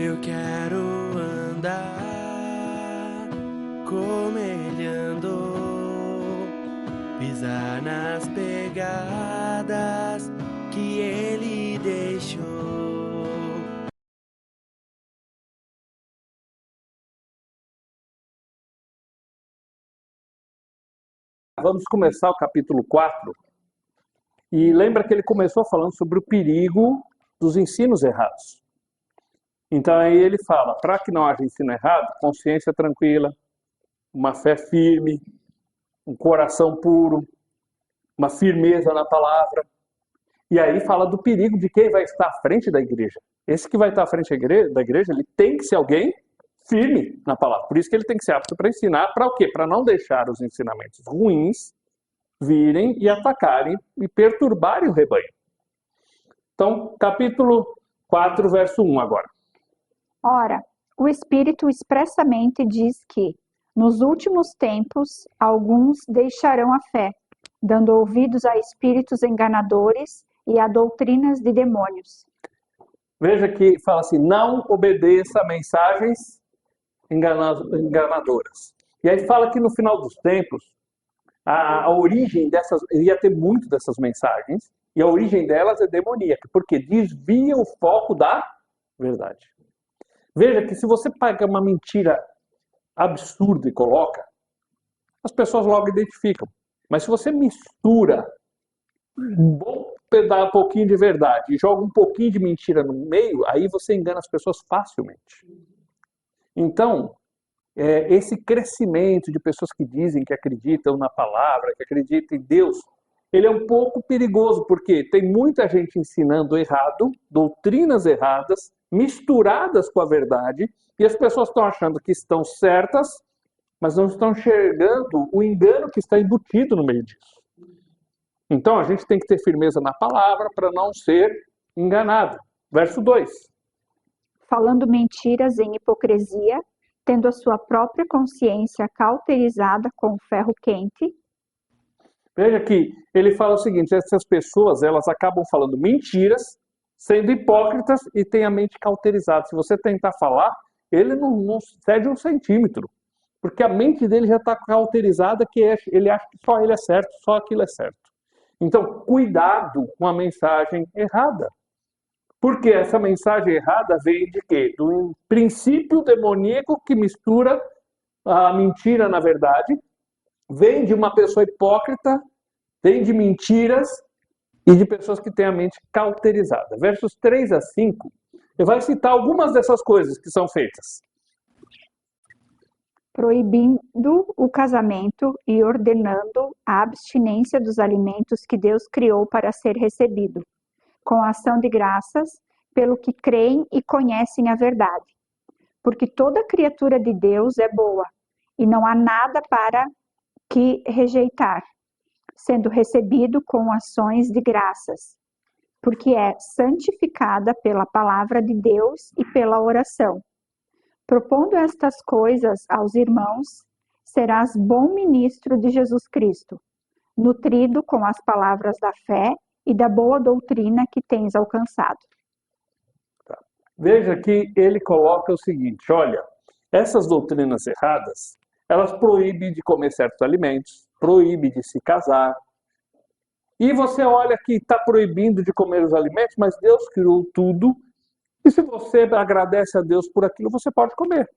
Eu quero andar como ele andou, pisar nas pegadas que ele deixou. Vamos começar o capítulo 4. E lembra que ele começou falando sobre o perigo dos ensinos errados. Então aí ele fala, para que não haja ensino errado, consciência tranquila, uma fé firme, um coração puro, uma firmeza na palavra. E aí fala do perigo de quem vai estar à frente da igreja. Esse que vai estar à frente da igreja, ele tem que ser alguém firme na palavra. Por isso que ele tem que ser apto para ensinar. Para o quê? Para não deixar os ensinamentos ruins virem e atacarem e perturbarem o rebanho. Então, capítulo 4, verso 1 agora. Ora, o Espírito expressamente diz que, nos últimos tempos, alguns deixarão a fé, dando ouvidos a espíritos enganadores e a doutrinas de demônios. Veja que fala assim, não obedeça a mensagens enganadoras. E aí fala que no final dos tempos, a origem dessas, ia ter muito dessas mensagens, e a origem delas é demoníaca, porque desvia o foco da verdade. Veja que se você pega uma mentira absurda e coloca, as pessoas logo identificam. Mas se você mistura um pouquinho de verdade e joga um pouquinho de mentira no meio, aí você engana as pessoas facilmente. Então, esse crescimento de pessoas que dizem que acreditam na palavra, que acreditam em Deus, ele é um pouco perigoso, porque tem muita gente ensinando errado, doutrinas erradas, misturadas com a verdade, e as pessoas estão achando que estão certas, mas não estão enxergando o engano que está embutido no meio disso. Então a gente tem que ter firmeza na palavra para não ser enganado. Verso 2. Falando mentiras em hipocrisia, tendo a sua própria consciência cauterizada com ferro quente. Veja que ele fala o seguinte, essas pessoas, elas acabam falando mentiras, sendo hipócritas e têm a mente cauterizada. Se você tentar falar, ele não cede um centímetro, porque a mente dele já está cauterizada, que ele acha que só ele é certo, só aquilo é certo. Então, cuidado com a mensagem errada. Porque essa mensagem errada vem de quê? Do princípio demoníaco que mistura a mentira na verdade, vem de uma pessoa hipócrita, vem de mentiras e de pessoas que têm a mente cauterizada. Versos 3 a 5, ele vai citar algumas dessas coisas que são feitas. Proibindo o casamento e ordenando a abstinência dos alimentos que Deus criou para ser recebido, com ação de graças, pelo que creem e conhecem a verdade. Porque toda criatura de Deus é boa, e não há nada para que rejeitar, sendo recebido com ações de graças, porque é santificada pela palavra de Deus e pela oração. Propondo estas coisas aos irmãos, serás bom ministro de Jesus Cristo, nutrido com as palavras da fé e da boa doutrina que tens alcançado. Veja que ele coloca o seguinte, olha, essas doutrinas erradas, elas proíbem de comer certos alimentos, proíbem de se casar. E você olha que está proibindo de comer os alimentos, mas Deus criou tudo, e se você agradece a Deus por aquilo, você pode comer.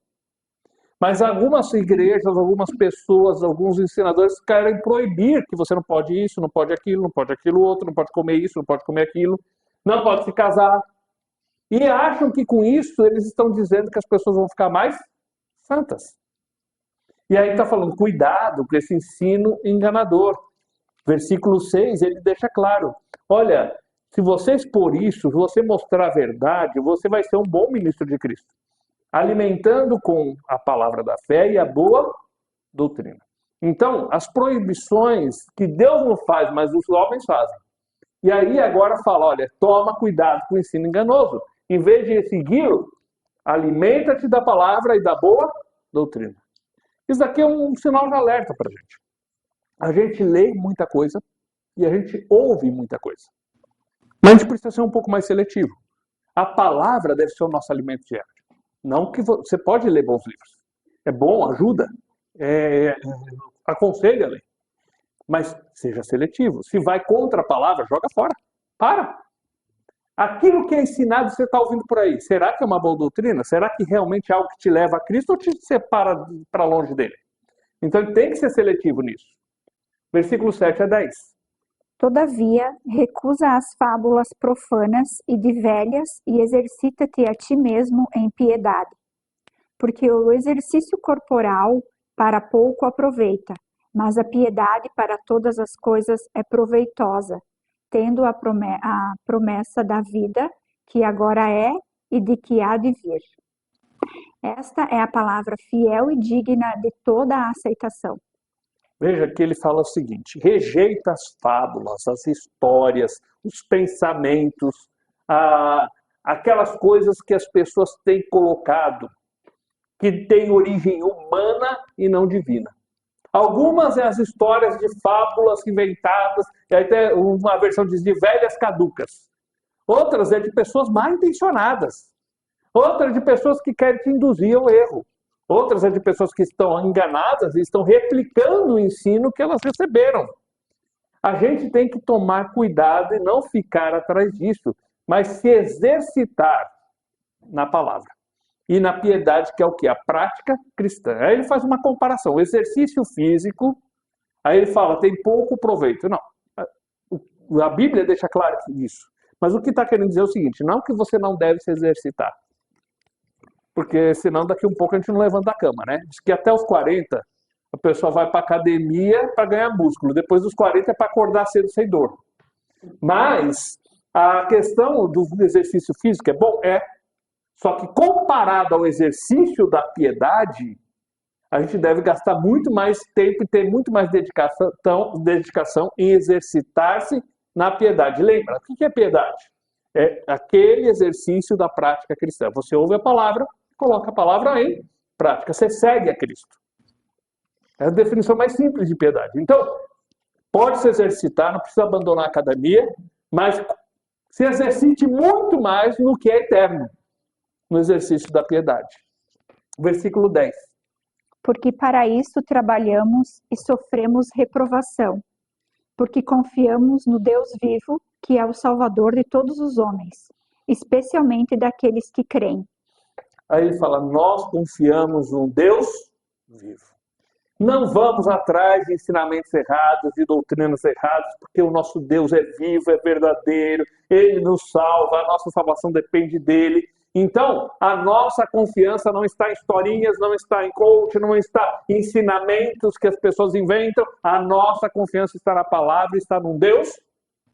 Mas algumas igrejas, algumas pessoas, alguns ensinadores querem proibir que você não pode isso, não pode aquilo outro, não pode comer isso, não pode comer aquilo, não pode se casar. E acham que com isso eles estão dizendo que as pessoas vão ficar mais santas. E aí está falando, cuidado com esse ensino enganador. Versículo 6, ele deixa claro, olha, se você expor isso, se você mostrar a verdade, você vai ser um bom ministro de Cristo, alimentando com a palavra da fé e a boa doutrina. Então, as proibições que Deus não faz, mas os homens fazem. E aí agora fala, olha, toma cuidado com o ensino enganoso. Em vez de segui-lo, alimenta-te da palavra e da boa doutrina. Isso daqui é um sinal de alerta para a gente. A gente lê muita coisa e a gente ouve muita coisa. Mas a gente precisa ser um pouco mais seletivo. A palavra deve ser o nosso alimento diário. Não que você pode ler bons livros. É bom, ajuda, aconselha a ler. Mas seja seletivo. Se vai contra a palavra, joga fora. Para. Aquilo que é ensinado, você está ouvindo por aí, será que é uma boa doutrina? Será que realmente é algo que te leva a Cristo ou te separa para longe dele? Então ele tem que ser seletivo nisso. Versículo 7 a 10. Todavia, recusa as fábulas profanas e de velhas e exercita-te a ti mesmo em piedade. Porque o exercício corporal para pouco aproveita, mas a piedade para todas as coisas é proveitosa, tendo a promessa da vida que agora é e de que há de vir. Esta é a palavra fiel e digna de toda a aceitação. Veja que ele fala o seguinte: rejeita as fábulas, as histórias, os pensamentos, aquelas coisas que as pessoas têm colocado, que têm origem humana e não divina. Algumas é as histórias de fábulas inventadas, e aí tem uma versão diz de velhas caducas. Outras é de pessoas mal intencionadas. Outras de pessoas que querem te induzir ao erro. Outras é de pessoas que estão enganadas e estão replicando o ensino que elas receberam. A gente tem que tomar cuidado e não ficar atrás disso, mas se exercitar na palavra. E na piedade, que é o quê? A prática cristã. Aí ele faz uma comparação. O exercício físico, aí ele fala, tem pouco proveito. Não, a Bíblia deixa claro isso. Mas o que está querendo dizer é o seguinte, não que você não deve se exercitar. Porque senão daqui um pouco a gente não levanta da cama, né? Diz que até os 40 a pessoa vai para academia para ganhar músculo. Depois dos 40 é para acordar cedo sem dor. Mas a questão do exercício físico é bom? É. Só que comparado ao exercício da piedade, a gente deve gastar muito mais tempo e ter muito mais dedicação em exercitar-se na piedade. Lembra, o que é piedade? É aquele exercício da prática cristã. Você ouve a palavra, coloca a palavra em prática. Você segue a Cristo. É a definição mais simples de piedade. Então, pode se exercitar, não precisa abandonar a academia, mas se exercite muito mais no que é eterno, no exercício da piedade. Versículo 10. Porque para isso trabalhamos e sofremos reprovação, porque confiamos no Deus vivo, que é o Salvador de todos os homens, especialmente daqueles que creem. Aí ele fala, nós confiamos no Deus vivo. Não vamos atrás de ensinamentos errados, de doutrinas erradas, porque o nosso Deus é vivo, é verdadeiro, Ele nos salva, a nossa salvação depende dEle. Então, a nossa confiança não está em historinhas, não está em coach, não está em ensinamentos que as pessoas inventam. A nossa confiança está na palavra, está num Deus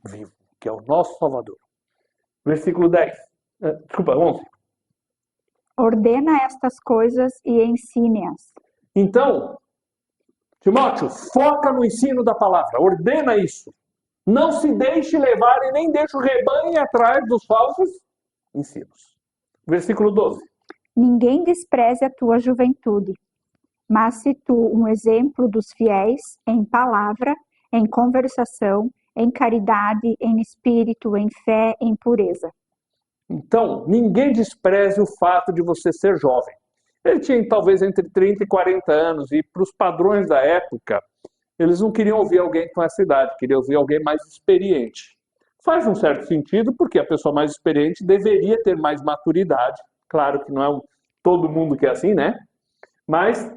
vivo, que é o nosso Salvador. Versículo 10. Desculpa, 11. Ordena estas coisas e ensine-as. Então, Timóteo, foca no ensino da palavra, ordena isso. Não se deixe levar e nem deixe o rebanho ir atrás dos falsos ensinos. Versículo 12. Ninguém despreze a tua juventude, mas se tu um exemplo dos fiéis em palavra, em conversação, em caridade, em espírito, em fé, em pureza. Então, ninguém despreze o fato de você ser jovem. Ele tinha talvez entre 30 e 40 anos e para os padrões da época, eles não queriam ouvir alguém com essa idade, queriam ouvir alguém mais experiente. Faz um certo sentido, porque a pessoa mais experiente deveria ter mais maturidade. Claro que não é todo mundo que é assim, né? Mas,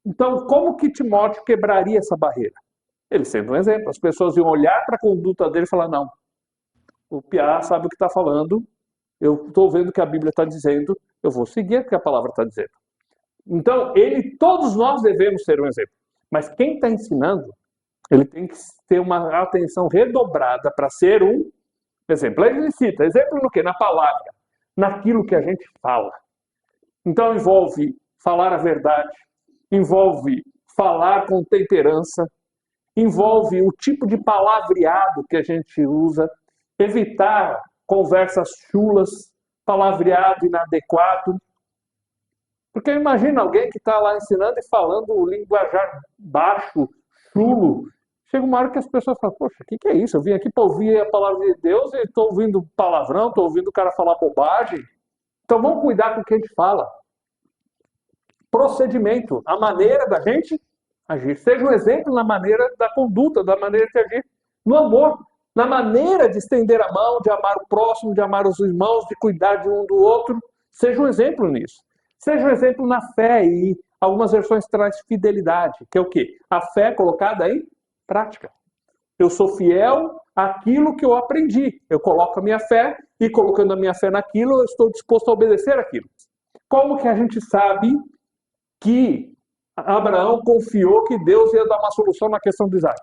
então, como que Timóteo quebraria essa barreira? Ele sendo um exemplo. As pessoas iam olhar para a conduta dele e falar, não, o Piá sabe o que está falando, eu estou vendo o que a Bíblia está dizendo, eu vou seguir o que a palavra está dizendo. Então, todos nós devemos ser um exemplo. Mas quem está ensinando, ele tem que ter uma atenção redobrada para ser um exemplo. Aí ele cita, exemplo no quê? Na palavra, naquilo que a gente fala. Então envolve falar a verdade, envolve falar com temperança, envolve o tipo de palavreado que a gente usa, evitar conversas chulas, palavreado inadequado. Porque imagina alguém que está lá ensinando e falando o linguajar baixo, chulo. Chega uma hora que as pessoas falam, poxa, o que é isso? Eu vim aqui para ouvir a palavra de Deus e estou ouvindo palavrão, estou ouvindo o cara falar bobagem. Então vamos cuidar com o que a gente fala. Procedimento, a maneira da gente agir. Seja um exemplo na maneira da conduta, da maneira de agir. No amor, na maneira de estender a mão, de amar o próximo, de amar os irmãos, de cuidar de um do outro. Seja um exemplo nisso. Seja um exemplo na fé, e algumas versões traz fidelidade, que é o quê? A fé colocada em prática. Eu sou fiel àquilo que eu aprendi. Eu coloco a minha fé, e colocando a minha fé naquilo, eu estou disposto a obedecer aquilo. Como que a gente sabe que Abraão confiou que Deus ia dar uma solução na questão de Isaac?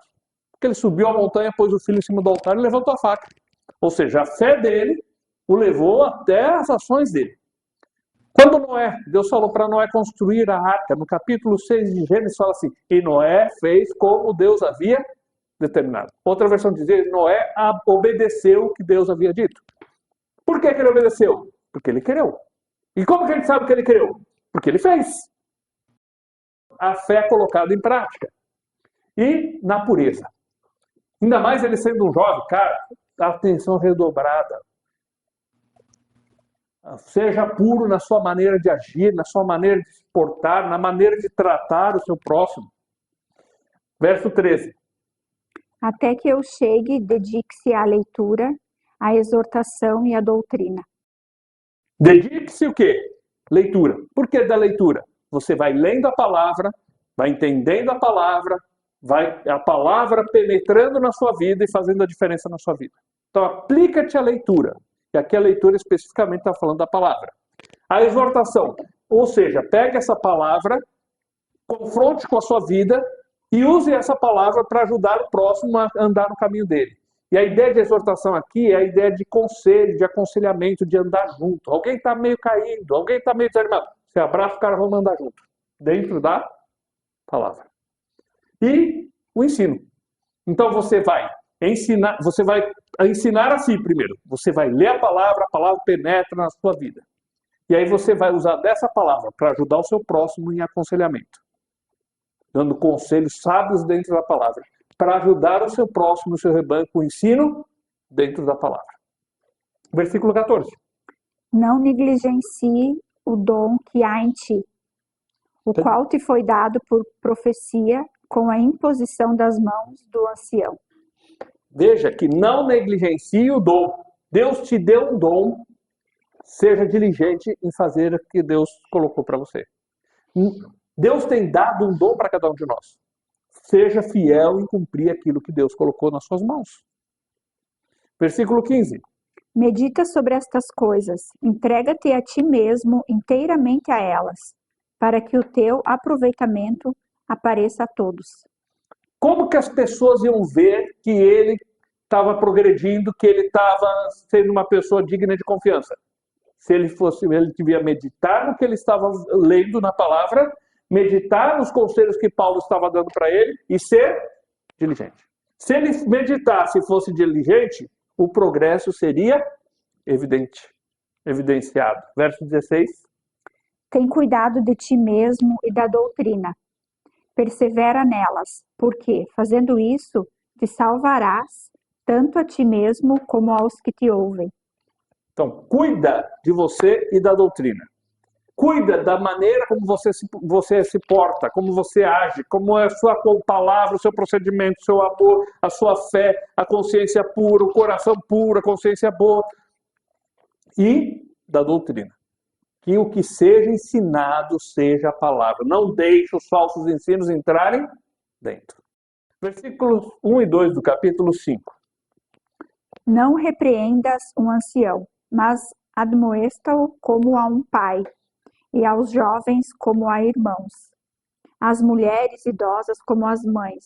Porque ele subiu a montanha, pôs o filho em cima do altar e levantou a faca. Ou seja, a fé dele o levou até as ações dele. Quando Noé, Deus falou para Noé construir a arca, no capítulo 6 de Gênesis fala assim, e Noé fez como Deus havia determinado. Outra versão diz, Noé obedeceu o que Deus havia dito. Por que ele obedeceu? Porque ele creu. E como que a gente sabe que ele creu? Porque ele fez. A fé colocada em prática. E na pureza. Ainda mais ele sendo um jovem, cara, atenção redobrada. Seja puro na sua maneira de agir, na sua maneira de se portar, na maneira de tratar o seu próximo. Verso 13. Até que eu chegue, dedique-se à leitura, à exortação e à doutrina. Dedique-se o quê? Leitura. Por que da leitura? Você vai lendo a palavra, vai entendendo a palavra, vai a palavra penetrando na sua vida e fazendo a diferença na sua vida. Então aplica-te à leitura. E aqui a leitura especificamente está falando da palavra. A exortação, ou seja, pega essa palavra, confronte com a sua vida e use essa palavra para ajudar o próximo a andar no caminho dele. E a ideia de exortação aqui é a ideia de conselho, de aconselhamento, de andar junto. Alguém está meio caído, alguém está meio desanimado. Você abraça o cara, vamos andar junto. Dentro da palavra. E o ensino. Então você vai ensinar a si primeiro. Você vai ler a palavra penetra na sua vida. E aí você vai usar dessa palavra para ajudar o seu próximo em aconselhamento. Dando conselhos sábios dentro da palavra. Para ajudar o seu próximo, o seu rebanho, com o ensino dentro da palavra. Versículo 14. Não negligencie o dom que há em ti, o qual te foi dado por profecia com a imposição das mãos do ancião. Veja que não negligencie o dom. Deus te deu um dom, seja diligente em fazer o que Deus colocou para você. Deus tem dado um dom para cada um de nós. Seja fiel em cumprir aquilo que Deus colocou nas suas mãos. Versículo 15. Medita sobre estas coisas, entrega-te a ti mesmo inteiramente a elas, para que o teu aproveitamento apareça a todos. Como que as pessoas iam ver que ele estava progredindo, que ele estava sendo uma pessoa digna de confiança? Se ele devia meditar no que ele estava lendo na palavra, meditar nos conselhos que Paulo estava dando para ele e ser diligente. Se ele meditasse e fosse diligente, o progresso seria evidenciado. Verso 16. Tem cuidado de ti mesmo e da doutrina. Persevera nelas, porque, fazendo isso, te salvarás tanto a ti mesmo como aos que te ouvem. Então, cuida de você e da doutrina. Cuida da maneira como você se porta, como você age, como é a sua palavra, o seu procedimento, o seu amor, a sua fé, a consciência pura, o coração puro, a consciência boa. E da doutrina. Que o que seja ensinado seja a palavra. Não deixe os falsos ensinos entrarem dentro. Versículos 1 e 2 do capítulo 5. Não repreendas um ancião, mas admoesta-o como a um pai, e aos jovens como a irmãos, às mulheres idosas como as mães,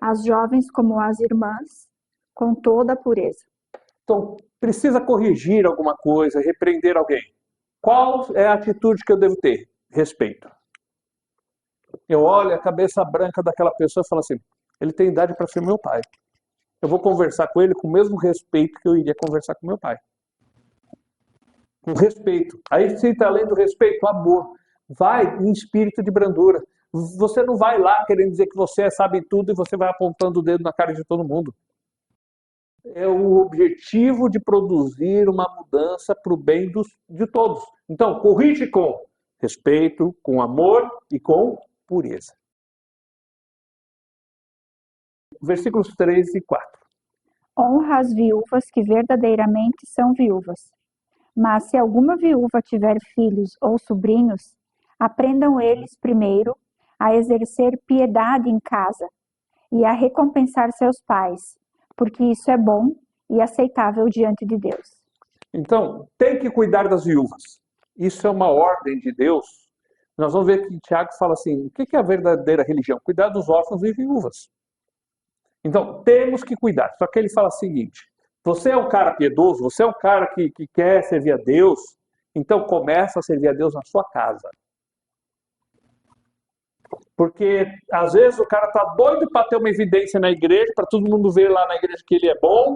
às jovens como as irmãs, com toda a pureza. Então, precisa corrigir alguma coisa, repreender alguém. Qual é a atitude que eu devo ter? Respeito. Eu olho a cabeça branca daquela pessoa e falo assim, ele tem idade para ser meu pai. Eu vou conversar com ele com o mesmo respeito que eu iria conversar com meu pai. Com respeito. Aí você está além do respeito, amor. Vai em espírito de brandura. Você não vai lá querendo dizer que você sabe tudo e você vai apontando o dedo na cara de todo mundo. é o objetivo de produzir uma mudança para o bem de todos. Então, corrige com respeito, com amor e com pureza. Versículos 3 e 4. Honra as viúvas que verdadeiramente são viúvas. Mas se alguma viúva tiver filhos ou sobrinhos, aprendam eles primeiro a exercer piedade em casa e a recompensar seus pais, porque isso é bom e aceitável diante de Deus. Então, tem que cuidar das viúvas. Isso é uma ordem de Deus. Nós vamos ver que Tiago fala assim, o que é a verdadeira religião? Cuidar dos órfãos e viúvas. Então, temos que cuidar. Só que ele fala o seguinte, você é um cara piedoso, você é um cara que quer servir a Deus, então começa a servir a Deus na sua casa. Porque, às vezes, o cara tá doido para ter uma evidência na igreja, para todo mundo ver lá na igreja que ele é bom,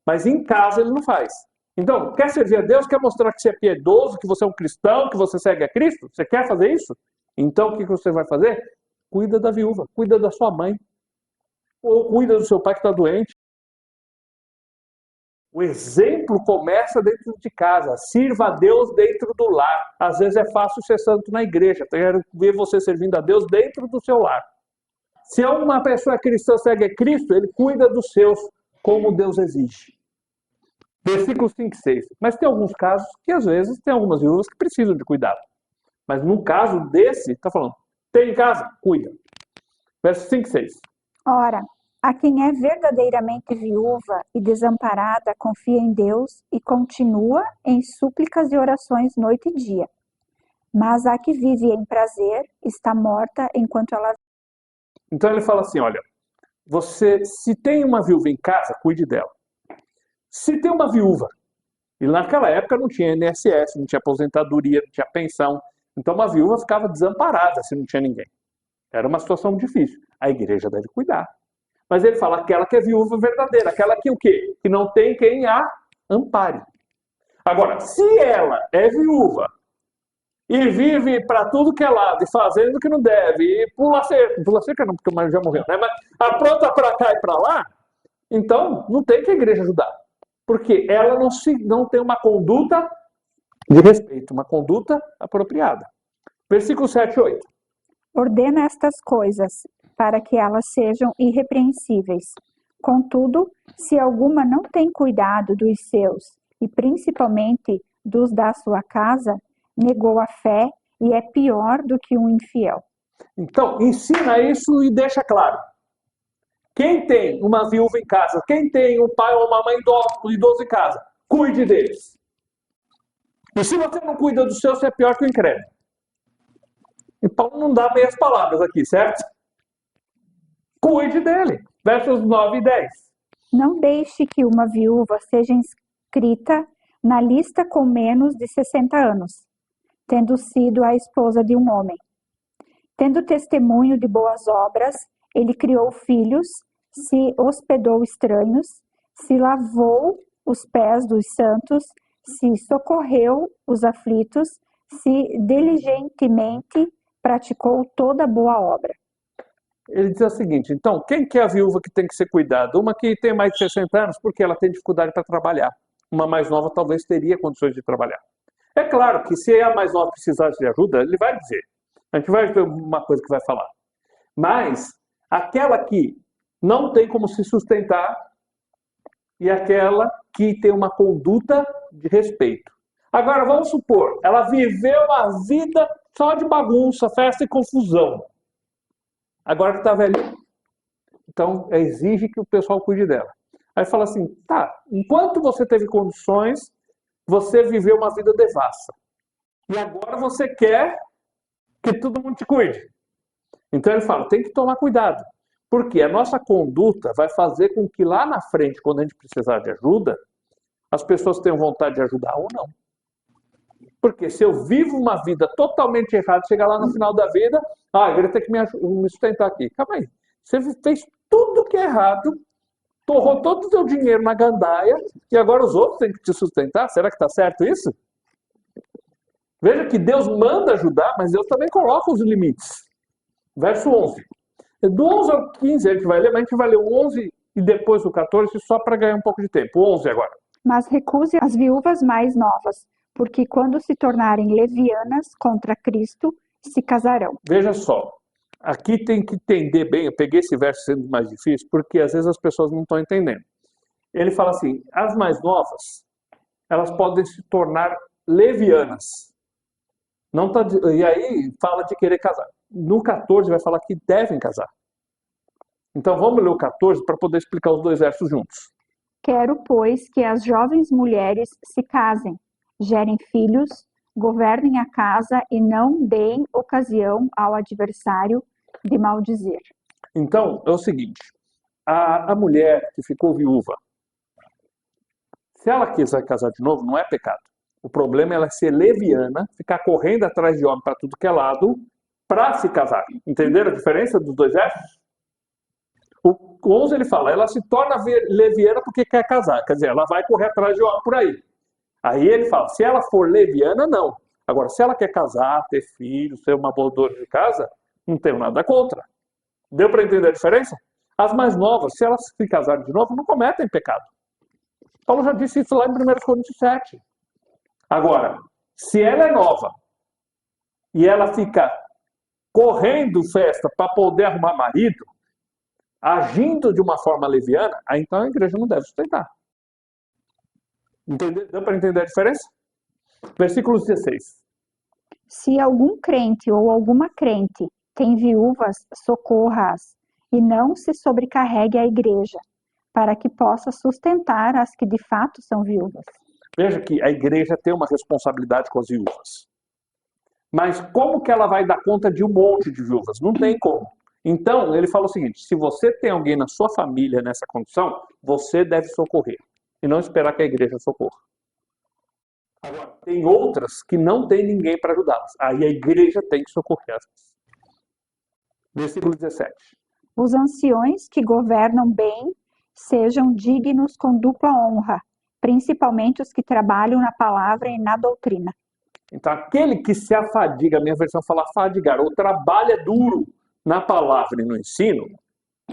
mas em casa ele não faz. Então, quer servir a Deus, quer mostrar que você é piedoso, que você é um cristão, que você segue a Cristo? Você quer fazer isso? Então, o que você vai fazer? Cuida da viúva, cuida da sua mãe, ou cuida do seu pai que está doente. O exemplo começa dentro de casa. Sirva a Deus dentro do lar. Às vezes é fácil ser santo na igreja. Quero ver você servindo a Deus dentro do seu lar. Se uma pessoa cristã segue a Cristo, ele cuida dos seus como Deus exige. Versículos 5 e 6. Mas tem alguns casos que às vezes tem algumas viúvas que precisam de cuidado. Mas no caso desse, está falando, tem em casa? Cuida. Versos 5 e 6. Ora, a quem é verdadeiramente viúva e desamparada confia em Deus e continua em súplicas e orações noite e dia. Mas a que vive em prazer está morta enquanto ela... Então ele fala assim, olha, você, se tem uma viúva em casa, cuide dela. Se tem uma viúva, e naquela época não tinha INSS, não tinha aposentadoria, não tinha pensão, então uma viúva ficava desamparada se não tinha ninguém. Era uma situação difícil. A igreja deve cuidar. Mas ele fala aquela que é viúva verdadeira, aquela que o quê? Que não tem quem a ampare. Agora, se ela é viúva e vive para tudo que é lado, e fazendo o que não deve, e pula cerca não, porque o marido já morreu, né? Mas apronta para cá e para lá, então não tem que a igreja ajudar. Porque ela não tem uma conduta de respeito, uma conduta apropriada. Versículo 7 e 8. Ordena estas coisas, para que elas sejam irrepreensíveis. Contudo, se alguma não tem cuidado dos seus, e principalmente dos da sua casa, negou a fé e é pior do que um infiel. Então, ensina isso e deixa claro. Quem tem uma viúva em casa, quem tem um pai ou uma mãe idoso em casa, cuide deles. E se você não cuida dos seus, você é pior que o incrédulo. E Paulo não dá meias palavras aqui, certo? Cuide dele. Versos 9 e 10. Não deixe que uma viúva seja inscrita na lista com menos de 60 anos, tendo sido a esposa de um homem. Tendo testemunho de boas obras, ele criou filhos, se hospedou estranhos, se lavou os pés dos santos, se socorreu os aflitos, se diligentemente praticou toda boa obra. Ele diz o seguinte, então, quem que é a viúva que tem que ser cuidada? Uma que tem mais de 60 anos, porque ela tem dificuldade para trabalhar. Uma mais nova talvez teria condições de trabalhar. É claro que se a mais nova precisasse de ajuda, ele vai dizer. A gente vai ver uma coisa que vai falar. Mas aquela que não tem como se sustentar e aquela que tem uma conduta de respeito. Agora, vamos supor, ela viveu a vida só de bagunça, festa e confusão. Agora que está velha, então exige que o pessoal cuide dela. Aí fala assim, tá, enquanto você teve condições, você viveu uma vida devassa. E agora você quer que todo mundo te cuide. Então ele fala, tem que tomar cuidado. Porque a nossa conduta vai fazer com que lá na frente, quando a gente precisar de ajuda, as pessoas tenham vontade de ajudar ou não. Porque se eu vivo uma vida totalmente errada, chegar lá no final da vida, a igreja tem que me sustentar aqui. Calma aí. Você fez tudo que é errado, torrou todo o seu dinheiro na gandaia, e agora os outros têm que te sustentar? Será que está certo isso? Veja que Deus manda ajudar, mas Deus também coloca os limites. Verso 11. Do 11 ao 15 a gente vai ler, mas a gente vai ler o 11 e depois do 14 só para ganhar um pouco de tempo. 11 agora. Mas recuse as viúvas mais novas, porque quando se tornarem levianas contra Cristo, se casarão. Veja só, aqui tem que entender bem, eu peguei esse verso sendo mais difícil, porque às vezes as pessoas não estão entendendo. Ele fala assim, as mais novas, elas podem se tornar levianas. Não tá, e aí fala de querer casar. No 14 vai falar que devem casar. Então vamos ler o 14 para poder explicar os dois versos juntos. Quero, pois, que as jovens mulheres se casem, gerem filhos, governem a casa e não deem ocasião ao adversário de maldizer. Então, é o seguinte, a mulher que ficou viúva, se ela quiser casar de novo, não é pecado. O problema é ela ser leviana, ficar correndo atrás de homem para tudo que é lado, para se casar. Entenderam a diferença dos dois versos? O 11 ele fala, ela se torna leviana porque quer casar. Quer dizer, ela vai correr atrás de homem por aí. Aí ele fala, se ela for leviana, não. Agora, se ela quer casar, ter filhos, ser uma boa dona de casa, não tenho nada contra. Deu para entender a diferença? As mais novas, se elas se casarem de novo, não cometem pecado. Paulo já disse isso lá em 1 Coríntios 7. Agora, se ela é nova e ela fica correndo festa para poder arrumar marido, agindo de uma forma leviana, aí então a igreja não deve sustentar. Deu para entender a diferença? Versículo 16. Se algum crente ou alguma crente tem viúvas, socorra-as e não se sobrecarregue a igreja, para que possa sustentar as que de fato são viúvas. Veja que a igreja tem uma responsabilidade com as viúvas. Mas como que ela vai dar conta de um monte de viúvas? Não tem como. Então, ele fala o seguinte, se você tem alguém na sua família nessa condição, você deve socorrer. E não esperar que a igreja socorra. Agora, tem outras que não tem ninguém para ajudá-las. Aí a igreja tem que socorrer essas. Versículo 17. Os anciões que governam bem sejam dignos com dupla honra, principalmente os que trabalham na palavra e na doutrina. Então, aquele que se afadiga, a minha versão fala afadigar, ou trabalha duro na palavra e no ensino,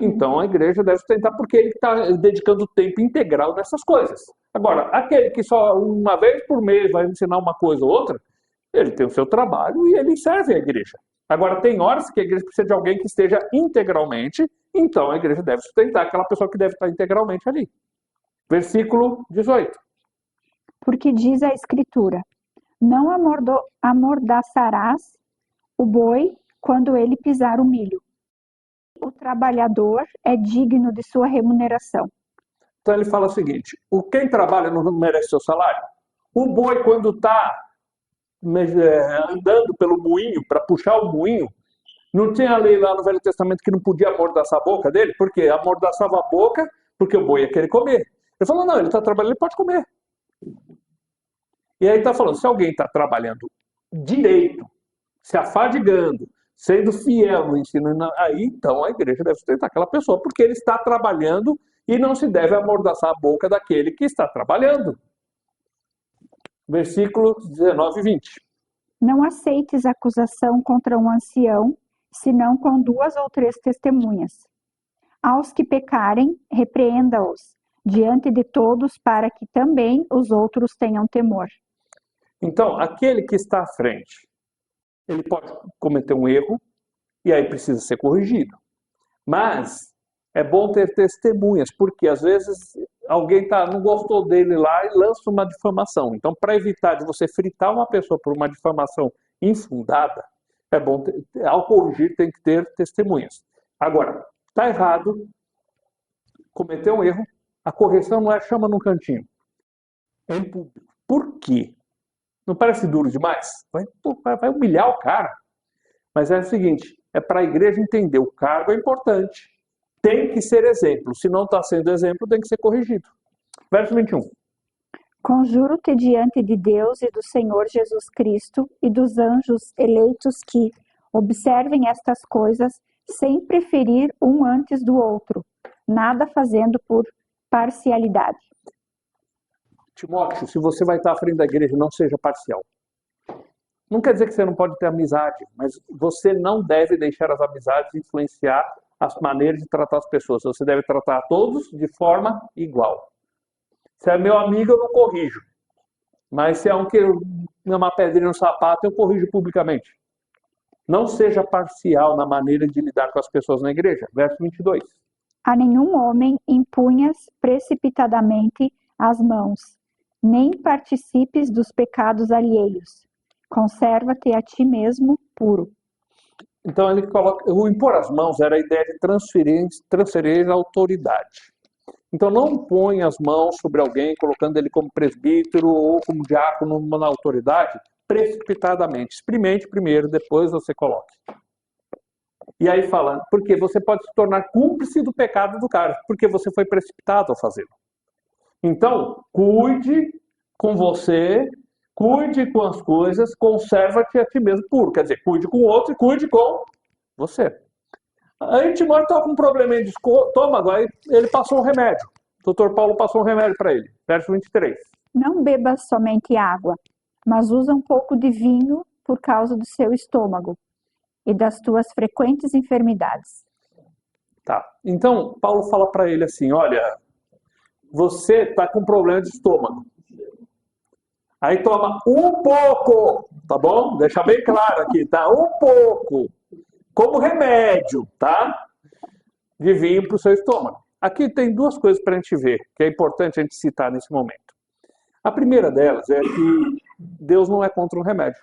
então a igreja deve tentar, porque ele está dedicando tempo integral nessas coisas. Agora, aquele que só uma vez por mês vai ensinar uma coisa ou outra, ele tem o seu trabalho e ele serve a igreja. Agora, tem horas que a igreja precisa de alguém que esteja integralmente, então a igreja deve sustentar aquela pessoa que deve estar integralmente ali. Versículo 18. Porque diz a Escritura, não amordaçarás o boi quando ele pisar o milho. O trabalhador é digno de sua remuneração. Então ele fala o seguinte, quem trabalha não merece seu salário? O boi, quando está andando pelo moinho, para puxar o moinho, não tinha a lei lá no Velho Testamento que não podia amordaçar a boca dele? Porque amordaçava a boca, porque o boi ia querer comer. Ele falou, não, ele está trabalhando, ele pode comer. E aí está falando, se alguém está trabalhando direito, se afadigando, sendo fiel no ensino, aí então a igreja deve sustentar aquela pessoa, porque ele está trabalhando e não se deve amordaçar a boca daquele que está trabalhando. Versículos 19 e 20. Não aceites acusação contra um ancião, senão com 2 ou 3 testemunhas. Aos que pecarem, repreenda-os diante de todos, para que também os outros tenham temor. Então, aquele que está à frente, ele pode cometer um erro e aí precisa ser corrigido. Mas é bom ter testemunhas, porque às vezes alguém não gostou dele lá e lança uma difamação. Então, para evitar de você fritar uma pessoa por uma difamação infundada, é bom, ao corrigir, tem que ter testemunhas. Agora, está errado, cometeu um erro, a correção não é chama num cantinho, é em público. Por quê? Não parece duro demais? Vai humilhar o cara. Mas é o seguinte, é para a igreja entender, o cargo é importante. Tem que ser exemplo. Se não está sendo exemplo, tem que ser corrigido. Verso 21. Conjuro-te diante de Deus e do Senhor Jesus Cristo e dos anjos eleitos que observem estas coisas sem preferir um antes do outro, nada fazendo por parcialidade. Timóteo, se você vai estar à frente da igreja, não seja parcial. Não quer dizer que você não pode ter amizade, mas você não deve deixar as amizades influenciar as maneiras de tratar as pessoas. Você deve tratar a todos de forma igual. Se é meu amigo, eu não corrijo. Mas se é um que me uma pedrinha no sapato, eu corrijo publicamente. Não seja parcial na maneira de lidar com as pessoas na igreja. Verso 22. A nenhum homem impunhas precipitadamente as mãos, nem participes dos pecados alheios. Conserva-te a ti mesmo puro. Então ele coloca, o impor as mãos era a ideia de transferir a autoridade. Então não põe as mãos sobre alguém, colocando ele como presbítero ou como diácono na autoridade, precipitadamente. Experimente primeiro, depois você coloque. E aí fala, porque você pode se tornar cúmplice do pecado do cara, porque você foi precipitado ao fazê-lo. Então, cuide com você, cuide com as coisas, conserva-te a ti mesmo puro. Quer dizer, cuide com o outro e cuide com você. Aí Timóteo estava com um probleminha de estômago, aí ele passou um remédio. O doutor Paulo passou um remédio para ele. Verso 23. Não bebas somente água, mas usa um pouco de vinho por causa do seu estômago e das tuas frequentes enfermidades. Tá. Então, Paulo fala para ele assim, olha, você está com problema de estômago. Aí toma um pouco, tá bom? Deixa bem claro aqui, tá? Um pouco, como remédio, tá? De vinho para o seu estômago. Aqui tem duas coisas para a gente ver, que é importante a gente citar nesse momento. A primeira delas é que Deus não é contra um remédio.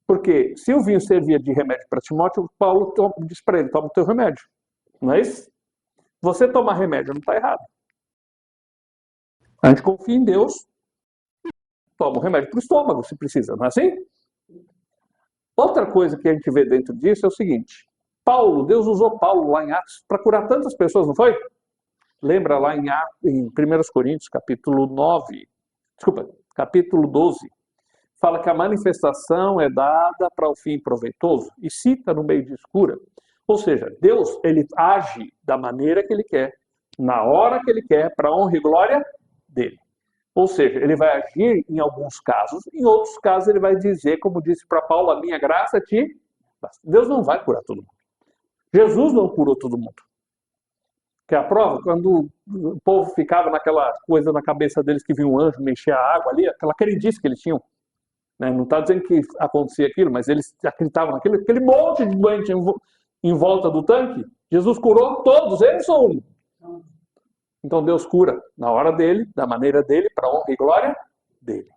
Porque se o vinho servia de remédio para Timóteo, Paulo diz para ele, toma o teu remédio. Não é isso? Você tomar remédio não está errado. A gente confia em Deus, toma o remédio para o estômago, se precisa, não é assim? Outra coisa que a gente vê dentro disso é o seguinte, Deus usou Paulo lá em Atos para curar tantas pessoas, não foi? Lembra lá em 1 Coríntios, capítulo 12, fala que a manifestação é dada para o fim proveitoso e cita no meio de escura. Ou seja, Deus, ele age da maneira que ele quer, na hora que ele quer, para a honra e glória dele. Ou seja, ele vai agir em alguns casos, em outros casos ele vai dizer, como disse para Paulo, a minha graça te basta. Deus não vai curar todo mundo. Jesus não curou todo mundo. Que é a prova, quando o povo ficava naquela coisa na cabeça deles que vinha um anjo mexer a água ali, aquela crendice que eles tinham. Não está dizendo que acontecia aquilo, mas eles acreditavam naquilo. Aquele monte de doente em volta do tanque, Jesus curou todos, eles ou um. Então Deus cura na hora dele, da maneira dele, para a honra e glória dele.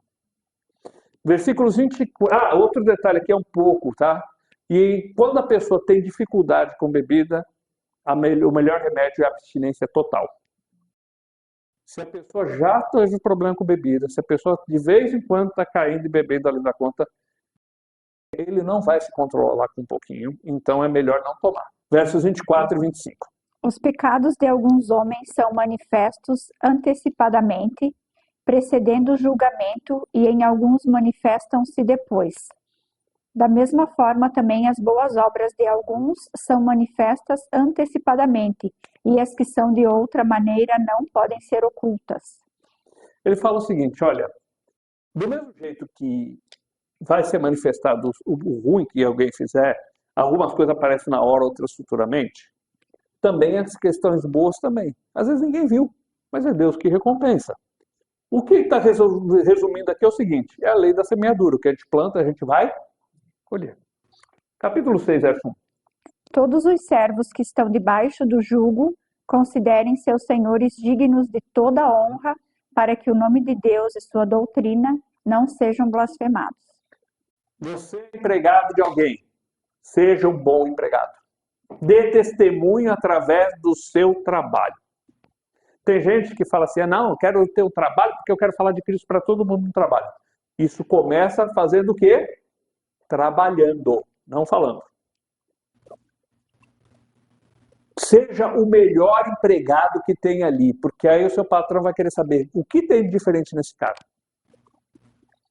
Versículos 24. Outro detalhe aqui é um pouco, tá? E quando a pessoa tem dificuldade com bebida, o melhor remédio é a abstinência total. Se a pessoa já teve problema com bebida, se a pessoa de vez em quando está caindo e bebendo ali da conta, ele não vai se controlar com um pouquinho, então é melhor não tomar. Versos 24 e 25. Os pecados de alguns homens são manifestos antecipadamente, precedendo o julgamento, e em alguns manifestam-se depois. Da mesma forma, também as boas obras de alguns são manifestas antecipadamente, e as que são de outra maneira não podem ser ocultas. Ele fala o seguinte, olha, do mesmo jeito que vai ser manifestado o ruim que alguém fizer, algumas coisas aparecem na hora, outras futuramente, também as questões boas também. Às vezes ninguém viu, mas é Deus que recompensa. O que está resumindo aqui é o seguinte, é a lei da semeadura, o que a gente planta, a gente vai colher. Capítulo 6, verso 1. Todos os servos que estão debaixo do jugo considerem seus senhores dignos de toda honra, para que o nome de Deus e sua doutrina não sejam blasfemados. Você é empregado de alguém, seja um bom empregado. Dê testemunho através do seu trabalho. Tem gente que fala assim, não, eu quero ter um trabalho porque eu quero falar de Cristo para todo mundo no trabalho. Isso começa fazendo o quê? Trabalhando, não falando. Seja o melhor empregado que tem ali, porque aí o seu patrão vai querer saber o que tem de diferente nesse cara.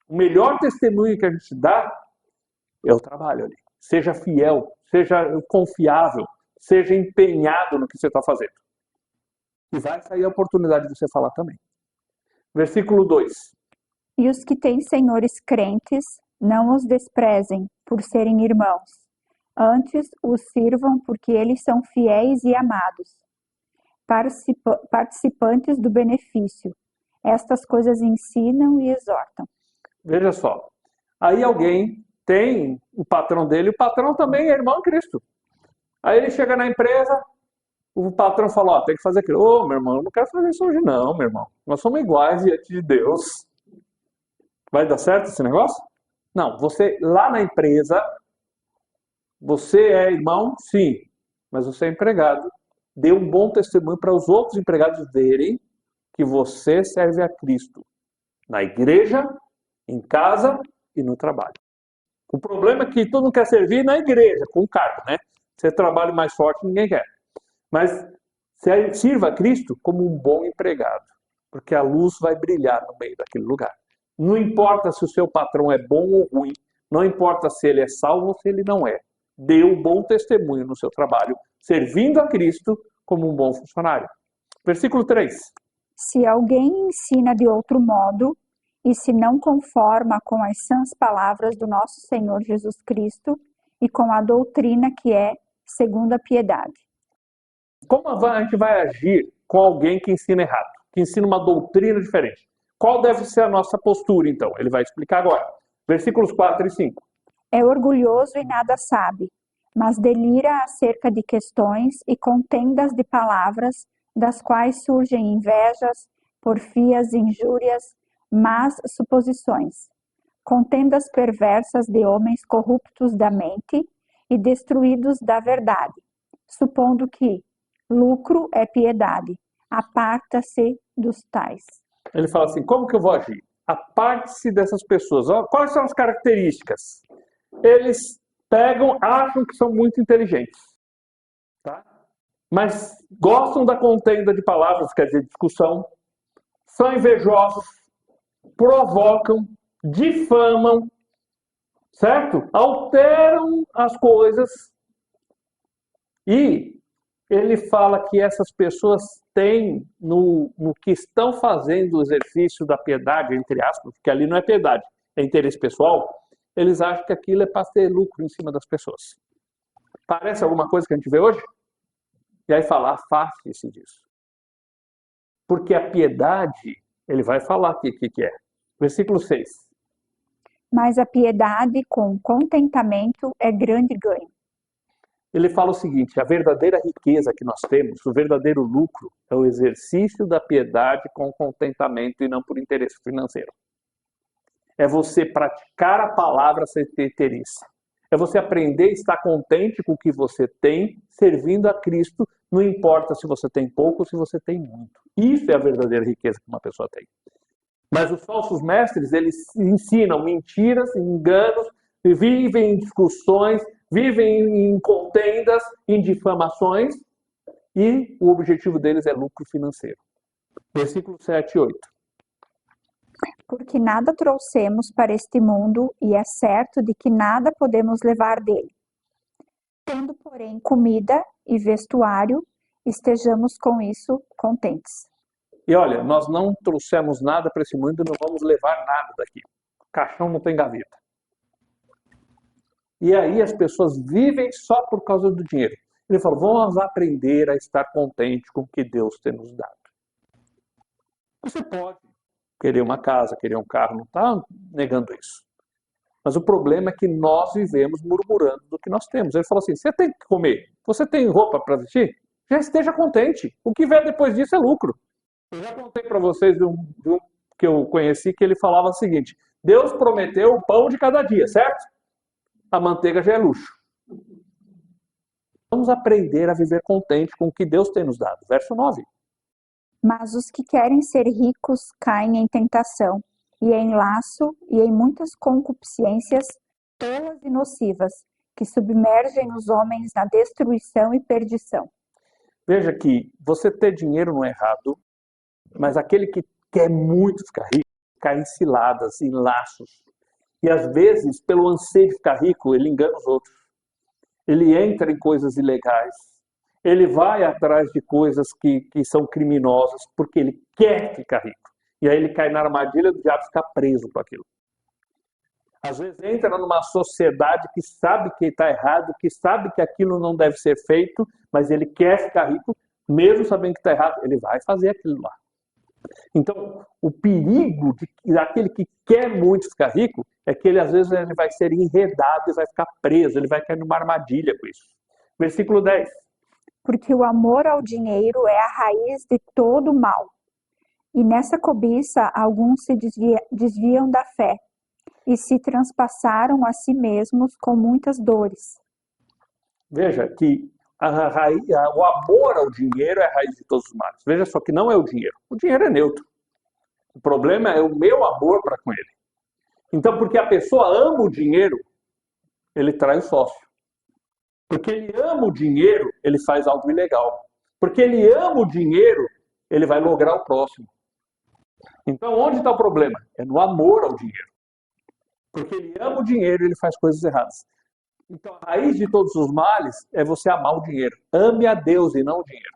O melhor testemunho que a gente dá é o trabalho ali. Seja fiel, seja confiável, seja empenhado no que você está fazendo. E vai sair a oportunidade de você falar também. Versículo 2. E os que têm senhores crentes, não os desprezem por serem irmãos. Antes os sirvam porque eles são fiéis e amados, participantes do benefício. Estas coisas ensinam e exortam. Veja só, aí alguém tem o patrão dele, o patrão também é irmão em Cristo. Aí ele chega na empresa, o patrão fala, ó, tem que fazer aquilo. Ô, meu irmão, eu não quero fazer isso hoje não, meu irmão. Nós somos iguais diante de Deus. Vai dar certo esse negócio? Não, você lá na empresa, você é irmão, sim, mas você é empregado. Dê um bom testemunho para os outros empregados verem que você serve a Cristo. Na igreja, em casa e no trabalho. O problema é que todo mundo quer servir na igreja, com cargo, né? Você trabalha mais forte, ninguém quer. Mas sirva a Cristo como um bom empregado, porque a luz vai brilhar no meio daquele lugar. Não importa se o seu patrão é bom ou ruim, não importa se ele é salvo ou se ele não é. Dê um bom testemunho no seu trabalho, servindo a Cristo como um bom funcionário. Versículo 3. Se alguém ensina de outro modo e se não conforma com as sãs palavras do nosso Senhor Jesus Cristo e com a doutrina que é segundo a piedade. Como a gente vai agir com alguém que ensina errado, que ensina uma doutrina diferente? Qual deve ser a nossa postura, então? Ele vai explicar agora. Versículos 4 e 5. É orgulhoso e nada sabe, mas delira acerca de questões e contendas de palavras, das quais surgem invejas, porfias, injúrias, más suposições, contendas perversas de homens corruptos da mente e destruídos da verdade, supondo que lucro é piedade, aparta-se dos tais. Ele fala assim, como que eu vou agir? Aparte-se dessas pessoas. Quais são as características? Eles acham que são muito inteligentes, tá? Mas gostam da contenda de palavras, quer dizer, discussão, são invejosos, provocam, difamam, certo? Alteram as coisas. E ele fala que essas pessoas têm, no que estão fazendo o exercício da piedade, entre aspas, porque ali não é piedade, é interesse pessoal, eles acham que aquilo é para ter lucro em cima das pessoas. Parece alguma coisa que a gente vê hoje? E aí fala, afaste-se disso. Porque a piedade, ele vai falar aqui o que é. Versículo 6. Mas a piedade com contentamento é grande ganho. Ele fala o seguinte, a verdadeira riqueza que nós temos, o verdadeiro lucro, é o exercício da piedade com contentamento e não por interesse financeiro. É você praticar a palavra sem ter interesse. É você aprender a estar contente com o que você tem, servindo a Cristo, não importa se você tem pouco ou se você tem muito. Isso é a verdadeira riqueza que uma pessoa tem. Mas os falsos mestres, eles ensinam mentiras, enganos, vivem em discussões, vivem em contendas, em difamações, e o objetivo deles é lucro financeiro. Versículo 7 e 8. Porque nada trouxemos para este mundo e é certo de que nada podemos levar dele. Tendo, porém, comida e vestuário, estejamos com isso contentes. E olha, nós não trouxemos nada para esse mundo e não vamos levar nada daqui. O caixão não tem gaveta. E aí as pessoas vivem só por causa do dinheiro. Ele falou, vamos aprender a estar contente com o que Deus tem nos dado. Você pode querer uma casa, querer um carro, não está negando isso. Mas o problema é que nós vivemos murmurando do que nós temos. Ele falou assim, você tem que comer, você tem roupa para vestir? Já esteja contente. O que vier depois disso é lucro. Eu já contei para vocês de um que eu conheci que ele falava o seguinte, Deus prometeu o pão de cada dia, certo? A manteiga já é luxo. Vamos aprender a viver contente com o que Deus tem nos dado. Verso 9. Mas os que querem ser ricos caem em tentação, e em laço, e em muitas concupiscências tolas e nocivas, que submergem os homens na destruição e perdição. Veja que você ter dinheiro não é errado, mas aquele que quer muito ficar rico, cai em ciladas, em laços. E às vezes, pelo anseio de ficar rico, ele engana os outros. Ele entra em coisas ilegais. Ele vai atrás de coisas que são criminosas, porque ele quer ficar rico. E aí ele cai na armadilha do diabo ficar preso com aquilo. Às vezes entra numa sociedade que sabe que está errado, que sabe que aquilo não deve ser feito, mas ele quer ficar rico, mesmo sabendo que está errado, ele vai fazer aquilo lá. Então, o perigo daquele que quer muito ficar rico é que ele, às vezes, ele vai ser enredado e vai ficar preso, ele vai cair numa armadilha com isso. Versículo 10. Porque o amor ao dinheiro é a raiz de todo mal. E nessa cobiça, alguns se desviam da fé e se transpassaram a si mesmos com muitas dores. Veja que o amor ao dinheiro é a raiz de todos os males. Veja só que não é o dinheiro. O dinheiro é neutro. O problema é o meu amor para com ele. Então, porque a pessoa ama o dinheiro, ele trai o sócio. Porque ele ama o dinheiro, ele faz algo ilegal. Porque ele ama o dinheiro, ele vai lograr o próximo. Então, onde está o problema? É no amor ao dinheiro. Porque ele ama o dinheiro, ele faz coisas erradas. Então, a raiz de todos os males é você amar o dinheiro. Ame a Deus e não o dinheiro.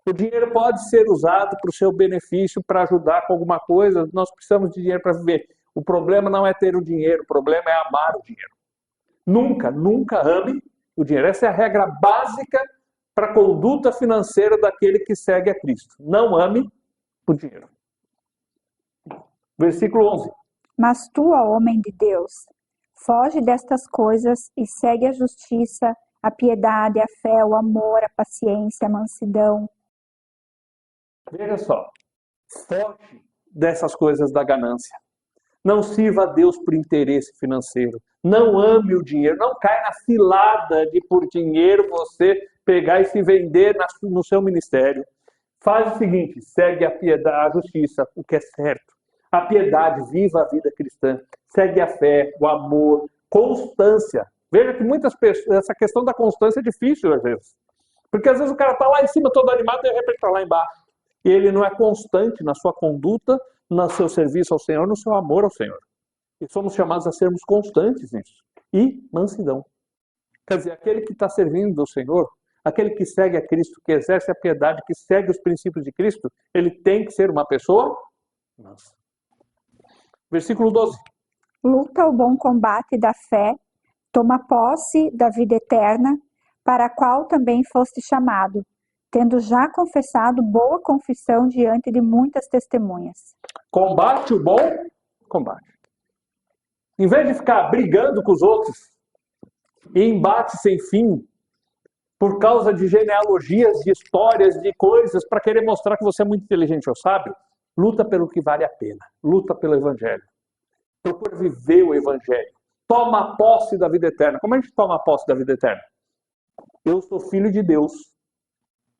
O dinheiro pode ser usado para o seu benefício, para ajudar com alguma coisa. Nós precisamos de dinheiro para viver. O problema não é ter o dinheiro, o problema é amar o dinheiro. Nunca, nunca ame o dinheiro. Essa é a regra básica para a conduta financeira daquele que segue a Cristo. Não ame o dinheiro. Versículo 11. Mas tu, ó homem de Deus, foge destas coisas e segue a justiça, a piedade, a fé, o amor, a paciência, a mansidão. Veja só, foge dessas coisas da ganância. Não sirva a Deus por interesse financeiro. Não ame o dinheiro. Não caia na cilada de por dinheiro você pegar e se vender no seu ministério. Faz o seguinte, segue a piedade, a justiça, o que é certo. A piedade, viva a vida cristã. Segue a fé, o amor, constância. Veja que muitas pessoas, essa questão da constância é difícil às vezes. Porque às vezes o cara está lá em cima todo animado e de repente está lá embaixo. E ele não é constante na sua conduta, no seu serviço ao Senhor, no seu amor ao Senhor. E somos chamados a sermos constantes nisso. E mansidão. Quer dizer, aquele que está servindo ao Senhor, aquele que segue a Cristo, que exerce a piedade, que segue os princípios de Cristo, ele tem que ser uma pessoa mansa. Versículo 12. Luta o bom combate da fé, toma posse da vida eterna, para a qual também foste chamado, tendo já confessado boa confissão diante de muitas testemunhas. Combate o bom combate. Em vez de ficar brigando com os outros, em embate sem fim, por causa de genealogias, de histórias, de coisas, para querer mostrar que você é muito inteligente ou sábio, luta pelo que vale a pena. Luta pelo Evangelho. Procura viver o Evangelho. Toma posse da vida eterna. Como a gente toma posse da vida eterna? Eu sou filho de Deus.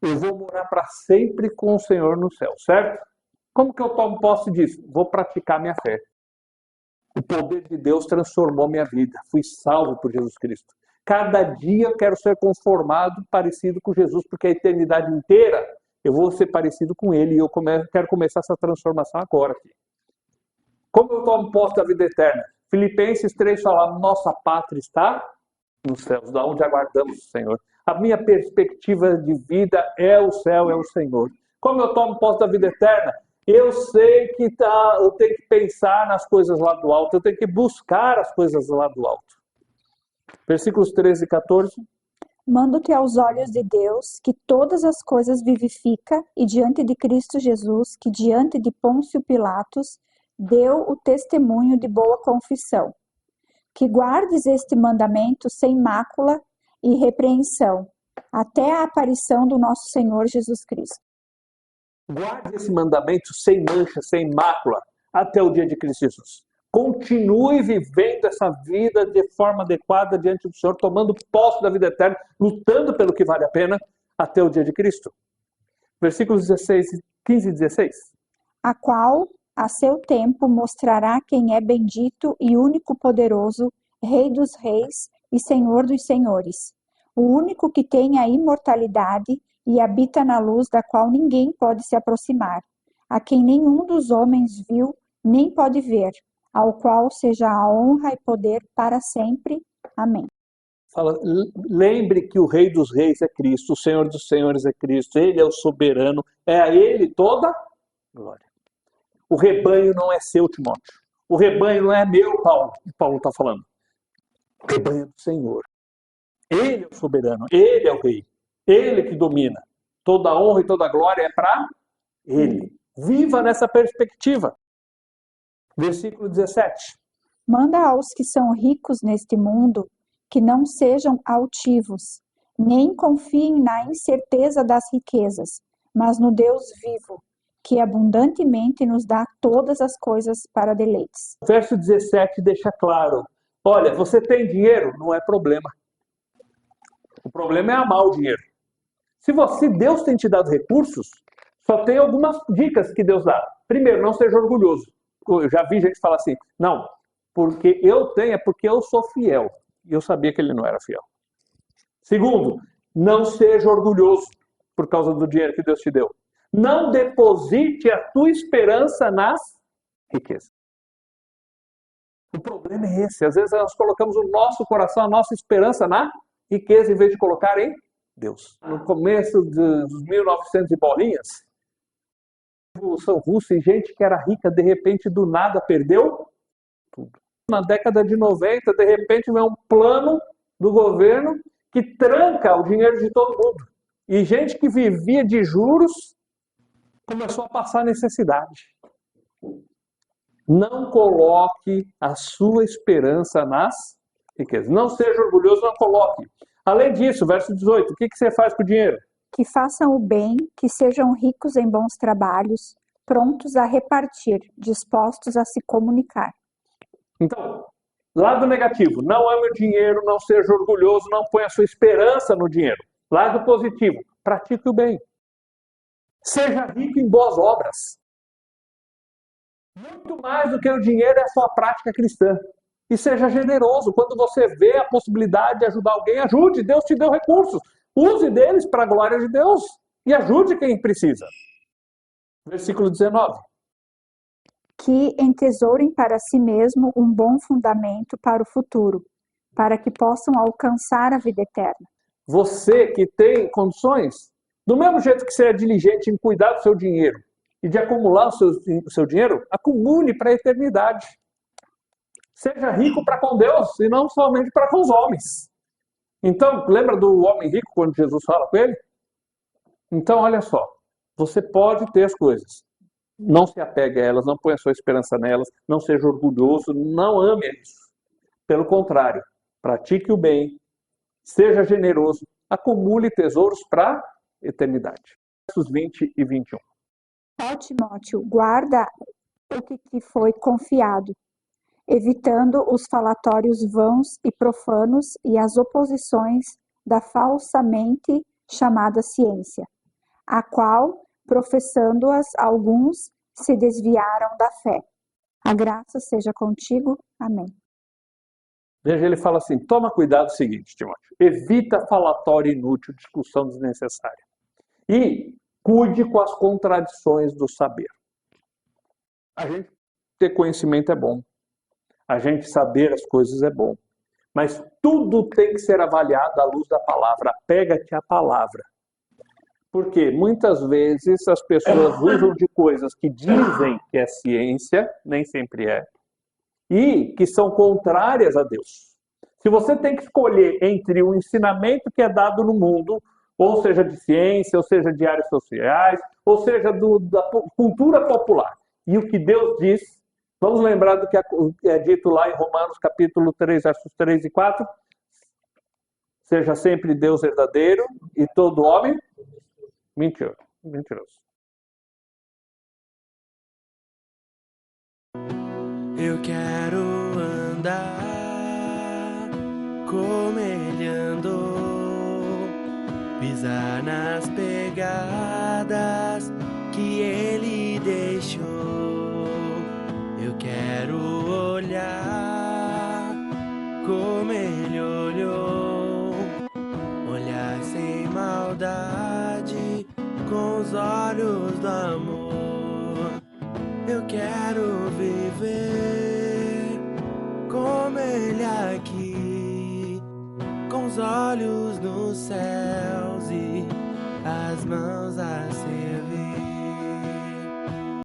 Eu vou morar para sempre com o Senhor no céu, certo? Como que eu tomo posse disso? Vou praticar minha fé. O poder de Deus transformou minha vida. Fui salvo por Jesus Cristo. Cada dia eu quero ser conformado, parecido com Jesus, porque a eternidade inteira eu vou ser parecido com Ele e eu quero começar essa transformação agora aqui. Como eu tomo posse da vida eterna? Filipenses 3 fala, nossa pátria está nos céus, da onde aguardamos o Senhor. A minha perspectiva de vida é o céu, é o Senhor. Como eu tomo posse da vida eterna? Eu sei que eu tenho que pensar nas coisas lá do alto, eu tenho que buscar as coisas lá do alto. Versículos 13 e 14. Mando-te aos olhos de Deus, que todas as coisas vivifica, e diante de Cristo Jesus, que diante de Pôncio Pilatos, deu o testemunho de boa confissão. Que guardes este mandamento sem mácula e repreensão, até a aparição do nosso Senhor Jesus Cristo. Guarde esse mandamento sem mancha, sem mácula, até o dia de Cristo Jesus. Continue vivendo essa vida de forma adequada diante do Senhor, tomando posse da vida eterna, lutando pelo que vale a pena, até o dia de Cristo. Versículos 15 e 16. A qual, a seu tempo, mostrará quem é bendito e único poderoso, Rei dos reis e Senhor dos senhores, o único que tem a imortalidade e habita na luz da qual ninguém pode se aproximar, a quem nenhum dos homens viu nem pode ver, ao qual seja a honra e poder para sempre. Amém. Fala, lembre que o Rei dos reis é Cristo, o Senhor dos senhores é Cristo, Ele é o soberano, é a Ele toda glória. O rebanho não é seu, Timóteo. O rebanho não é meu, Paulo está falando. O rebanho é do Senhor. Ele é o soberano, ele é o rei, ele que domina. Toda a honra e toda a glória é para ele. Viva nessa perspectiva. Versículo 17. Manda aos que são ricos neste mundo que não sejam altivos, nem confiem na incerteza das riquezas, mas no Deus vivo, que abundantemente nos dá todas as coisas para deleites. O verso 17 deixa claro: olha, você tem dinheiro? Não é problema. O problema é amar o dinheiro. Se Deus tem te dado recursos, só tem algumas dicas que Deus dá. Primeiro, não seja orgulhoso. Eu já vi gente falar assim: não, porque eu tenho, é porque eu sou fiel. E eu sabia que ele não era fiel. Segundo, não seja orgulhoso por causa do dinheiro que Deus te deu. Não deposite a tua esperança nas riquezas. O problema é esse. Às vezes nós colocamos o nosso coração, a nossa esperança na riqueza, em vez de colocar em Deus. No começo dos 1900 e bolinhas, Revolução Russa, e gente que era rica, de repente, do nada, perdeu tudo. Na década de 90, de repente, vem um plano do governo que tranca o dinheiro de todo mundo. E gente que vivia de juros começou a passar necessidade. Não coloque a sua esperança nas riquezas. Não seja orgulhoso, não coloque. Além disso, verso 18, o que você faz com o dinheiro? Que façam o bem, que sejam ricos em bons trabalhos, prontos a repartir, dispostos a se comunicar. Então, lado negativo, não ame o dinheiro, não seja orgulhoso, não ponha a sua esperança no dinheiro. Lado positivo, pratique o bem. Seja rico em boas obras. Muito mais do que o dinheiro é a sua prática cristã. E seja generoso. Quando você vê a possibilidade de ajudar alguém, ajude. Deus te deu recursos. Use deles para a glória de Deus. E ajude quem precisa. Versículo 19. Que entesourem para si mesmo um bom fundamento para o futuro, para que possam alcançar a vida eterna. Você que tem condições, do mesmo jeito que você é diligente em cuidar do seu dinheiro e de acumular o seu dinheiro, acumule para a eternidade. Seja rico para com Deus e não somente para com os homens. Então, lembra do homem rico quando Jesus fala com ele? Então, olha só, você pode ter as coisas. Não se apegue a elas, não ponha sua esperança nelas, não seja orgulhoso, não ame isso. Pelo contrário, pratique o bem, seja generoso, acumule tesouros para a eternidade. Versos 20 e 21. Ó Timóteo, guarda o que te foi confiado, evitando os falatórios vãos e profanos e as oposições da falsamente chamada ciência, a qual, professando-as, alguns se desviaram da fé. A graça seja contigo. Amém. Veja, ele fala assim, toma cuidado com o seguinte, Timóteo, evita falatório inútil, discussão desnecessária. E cuide com as contradições do saber. A gente ter conhecimento é bom. A gente saber as coisas é bom. Mas tudo tem que ser avaliado à luz da palavra. Apega-te à palavra. Porque muitas vezes as pessoas usam de coisas que dizem que é ciência, nem sempre é, e que são contrárias a Deus. Se você tem que escolher entre o ensinamento que é dado no mundo, ou seja de ciência, ou seja de áreas sociais, ou seja da cultura popular, e o que Deus diz, vamos lembrar do que é dito lá em Romanos capítulo 3, versos 3 e 4, seja sempre Deus verdadeiro e todo homem mentiroso. Eu quero andar como ele andou, pisar nas pegadas que ele deixou. Eu quero olhar como ele olhou, olhar sem maldade, com os olhos do amor. Eu quero viver como ele aqui, com os olhos nos céus e as mãos assim.